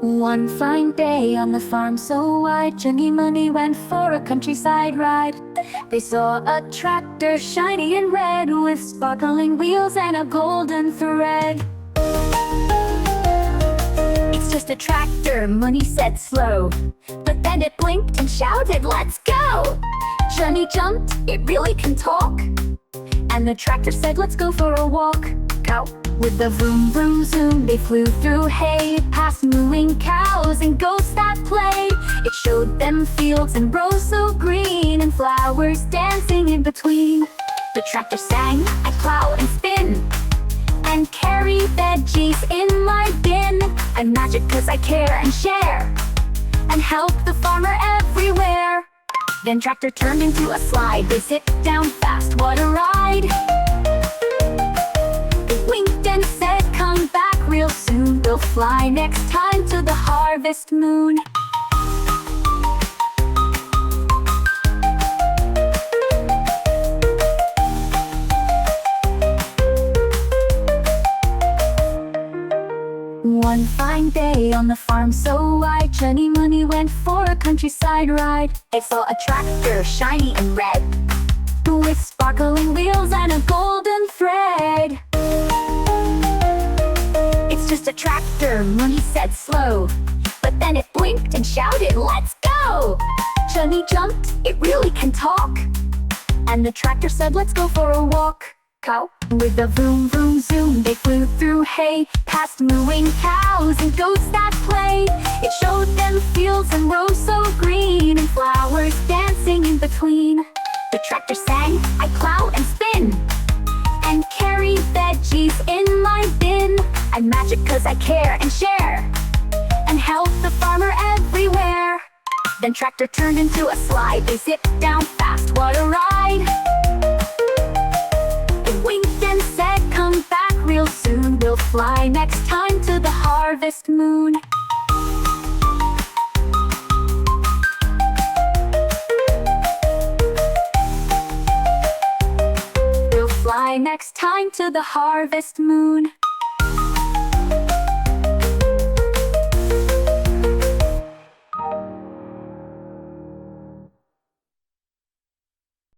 One fine day on the farm so wide, Chunni Munni went for a countryside ride. They saw a tractor shiny and red, with sparkling wheels and a golden thread. "It's just a tractor," Munni said slow, but then it blinked and shouted, "Let's go!" Chunni jumped, "It really can talk." And the tractor said, "Let's go for a walk." Cow. With the vroom vroom zoom, they flew through hay, past mooing cows and goats that play. It showed them fields and rows so green, and flowers dancing in between. The tractor sang, "I plow and spin, and carry veggies in my bin. I'm magic 'cause I care and share, and help the farmer everywhere." Then tractor turned into a slide. They sit down fast, what a ride! It winked and said, "Come back real soon. We'll fly next time to the harvest moon." One fine day on the farm so wide, Chunni Munni went for a countryside ride. They saw a tractor shiny and red, with sparkling wheels and a golden thread. "It's just a tractor," Munni said slow, but then it blinked and shouted, "Let's go!" Chunni jumped, "It really can talk." And the tractor said, "Let's go for a walk." Cow. With the vroom vroom zoom, they flew through hay, past mooing cows and goats that play. It showed them fields and rows so green, and flowers dancing in between. The tractor sang, "I plow and spin, and carry veggies in my bin. I'm magic 'cause I care and share, and help the farmer everywhere." Then tractor turned into a slide. They sit down fast, what a ride! It winked and said, "Come back real soon. We'll fly next time to the harvest moon." We'll fly next time to the harvest moon.